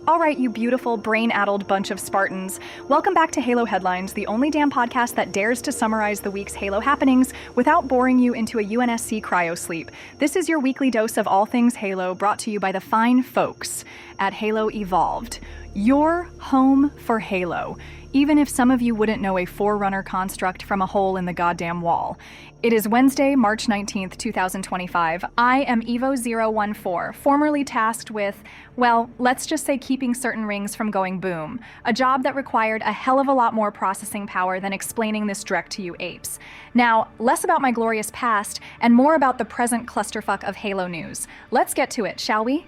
All right, you beautiful, brain-addled bunch of Spartans. Welcome back to Halo Headlines, the only damn podcast that dares to summarize the week's Halo happenings without boring you into a UNSC cryo-sleep. This is your weekly dose of all things Halo, brought to you by the fine folks at Halo Evolved. Your home for Halo, even if some of you wouldn't know a Forerunner construct from a hole in the goddamn wall. It is Wednesday, March 19th, 2025. I am Evo-014, formerly tasked with, well, let's just say keeping certain rings from going boom, a job that required a hell of a lot more processing power than explaining this direct to you apes. Now, less about my glorious past and more about the present clusterfuck of Halo news. Let's get to it, shall we?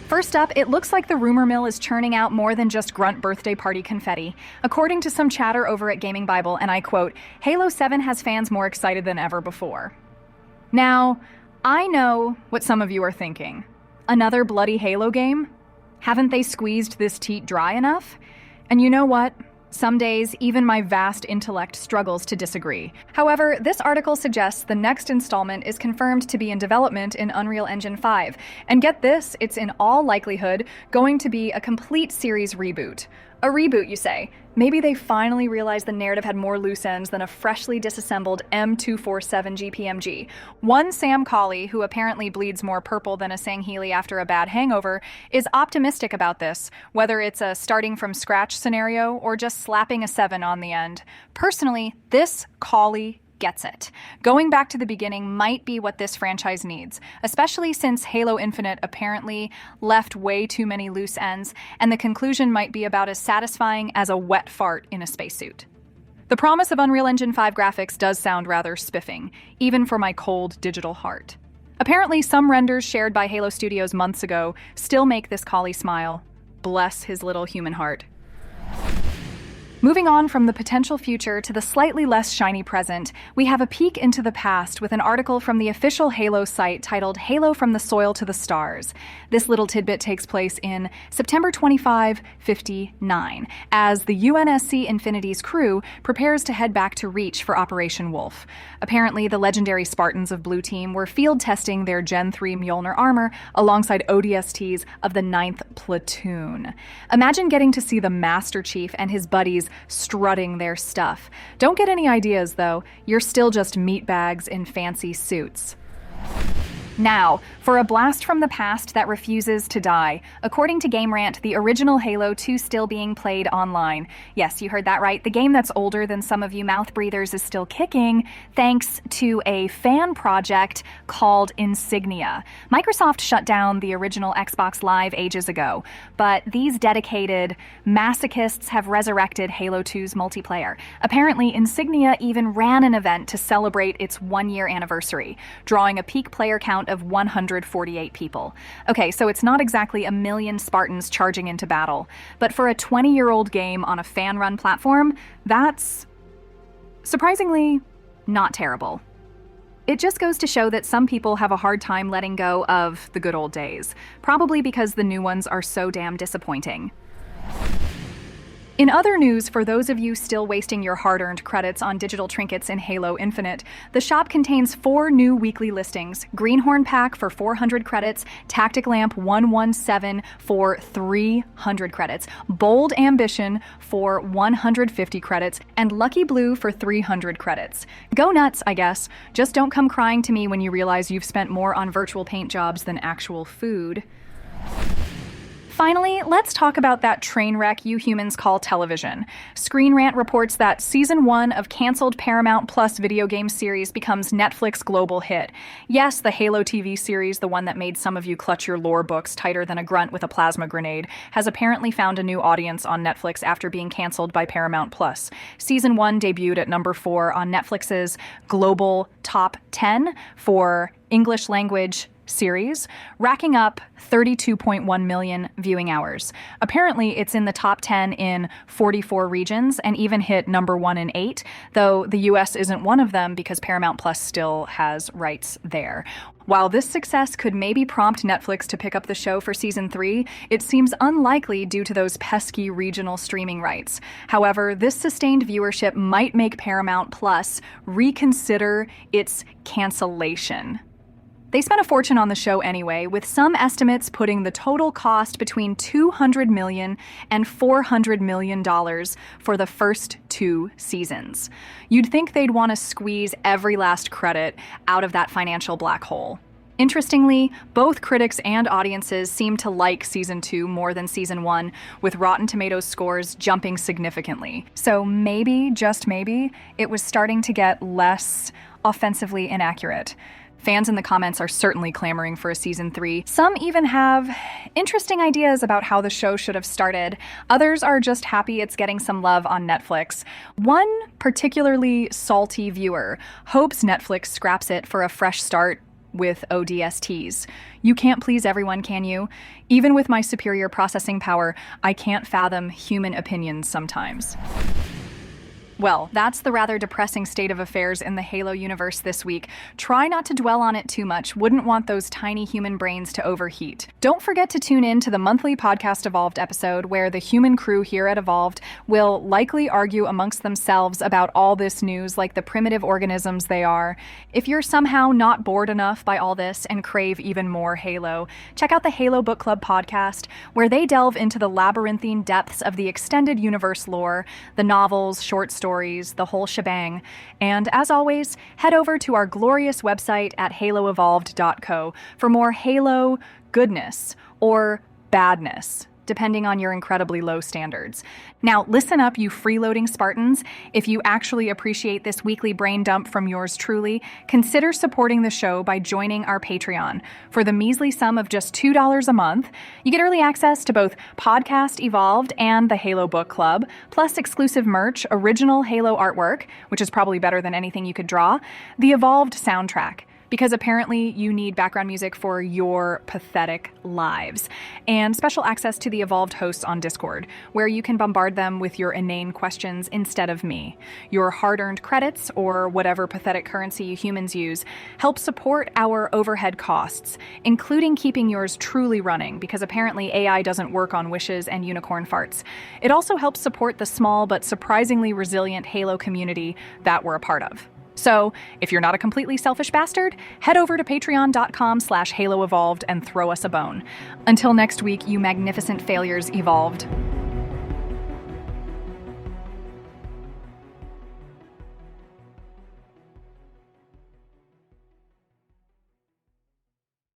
First up, it looks like the rumor mill is churning out more than just grunt birthday party confetti. According to some chatter over at Gaming Bible, and I quote, Halo 7 has fans more excited than ever before. Now, I know what some of you are thinking. Another bloody Halo game? Haven't they squeezed this teat dry enough? And you know what? Some days, even my vast intellect struggles to disagree. However, this article suggests the next installment is confirmed to be in development in Unreal Engine 5. And get this, it's in all likelihood going to be a complete series reboot. A reboot, you say? Maybe they finally realized the narrative had more loose ends than a freshly disassembled M247 GPMG. One Sam Colley, who apparently bleeds more purple than a Sangheili after a bad hangover, is optimistic about this, whether it's a starting from scratch scenario or just slapping a 7 on the end. Personally, this Colley gets it. Going back to the beginning might be what this franchise needs, especially since Halo Infinite apparently left way too many loose ends, and the conclusion might be about as satisfying as a wet fart in a spacesuit. The promise of Unreal Engine 5 graphics does sound rather spiffing, even for my cold digital heart. Apparently, some renders shared by Halo Studios months ago still make this Colley smile. Bless his little human heart. Moving on from the potential future to the slightly less shiny present, we have a peek into the past with an article from the official Halo site titled Halo from the Soil to the Stars. This little tidbit takes place in September 2559, as the UNSC Infinity's crew prepares to head back to Reach for Operation Wolf. Apparently, the legendary Spartans of Blue Team were field testing their Gen 3 Mjolnir armor alongside ODSTs of the 9th Platoon. Imagine getting to see the Master Chief and his buddies strutting their stuff. Don't get any ideas, though. You're still just meatbags in fancy suits. Now, for a blast from the past that refuses to die. According to Game Rant, the original Halo 2 still being played online. Yes, you heard that right. The game that's older than some of you mouth breathers is still kicking, thanks to a fan project called Insignia. Microsoft shut down the original Xbox Live ages ago, but these dedicated masochists have resurrected Halo 2's multiplayer. Apparently, Insignia even ran an event to celebrate its one-year anniversary, drawing a peak player count of 148 people. Okay, so it's not exactly a million Spartans charging into battle, but for a 20-year-old game on a fan-run platform, that's surprisingly not terrible. It just goes to show that some people have a hard time letting go of the good old days, probably because the new ones are so damn disappointing. In other news, for those of you still wasting your hard-earned credits on digital trinkets in Halo Infinite, the shop contains 4 new weekly listings: Greenhorn Pack for 400 credits, Tactic Lamp 117 for 300 credits, Bold Ambition for 150 credits, and Lucky Blue for 300 credits. Go nuts, I guess. Just don't come crying to me when you realize you've spent more on virtual paint jobs than actual food. Finally, let's talk about that train wreck you humans call television. Screen Rant reports that Season 1 of canceled Paramount Plus video game series becomes Netflix global hit. Yes, the Halo TV series, the one that made some of you clutch your lore books tighter than a grunt with a plasma grenade, has apparently found a new audience on Netflix after being canceled by Paramount Plus. Season 1 debuted at number 4 on Netflix's global top 10 for English language series, racking up 32.1 million viewing hours. Apparently, it's in the top 10 in 44 regions and even hit number 1 in 8, though the US isn't one of them because Paramount Plus still has rights there. While this success could maybe prompt Netflix to pick up the show for Season 3, it seems unlikely due to those pesky regional streaming rights. However, this sustained viewership might make Paramount Plus reconsider its cancellation. They spent a fortune on the show anyway, with some estimates putting the total cost between $200 million and $400 million for the first 2 seasons. You'd think they'd want to squeeze every last credit out of that financial black hole. Interestingly, both critics and audiences seem to like Season 2 more than Season 1, with Rotten Tomatoes scores jumping significantly. So maybe, just maybe, it was starting to get less offensively inaccurate. Fans in the comments are certainly clamoring for a Season 3. Some even have interesting ideas about how the show should have started. Others are just happy it's getting some love on Netflix. One particularly salty viewer hopes Netflix scraps it for a fresh start with ODSTs. You can't please everyone, can you? Even with my superior processing power, I can't fathom human opinions sometimes. Well, that's the rather depressing state of affairs in the Halo universe this week. Try not to dwell on it too much. Wouldn't want those tiny human brains to overheat. Don't forget to tune in to the monthly Podcast Evolved episode, where the human crew here at Evolved will likely argue amongst themselves about all this news like the primitive organisms they are. If you're somehow not bored enough by all this and crave even more Halo, check out the Halo Book Club podcast, where they delve into the labyrinthine depths of the extended universe lore, the novels, short stories, the whole shebang. And as always, head over to our glorious website at haloevolved.co for more Halo goodness or badness, depending on your incredibly low standards. Now, listen up, you freeloading Spartans. If you actually appreciate this weekly brain dump from yours truly, consider supporting the show by joining our Patreon. For the measly sum of just $2 a month, you get early access to both Podcast Evolved and the Halo Book Club, plus exclusive merch, original Halo artwork, which is probably better than anything you could draw, the Evolved soundtrack, because apparently you need background music for your pathetic lives, and special access to the Evolved hosts on Discord, where you can bombard them with your inane questions instead of me. Your hard-earned credits, or whatever pathetic currency you humans use, help support our overhead costs, including keeping yours truly running, because apparently AI doesn't work on wishes and unicorn farts. It also helps support the small but surprisingly resilient Halo community that we're a part of. So, if you're not a completely selfish bastard, head over to patreon.com/HaloEvolved and throw us a bone. Until next week, you magnificent failures, Evolved.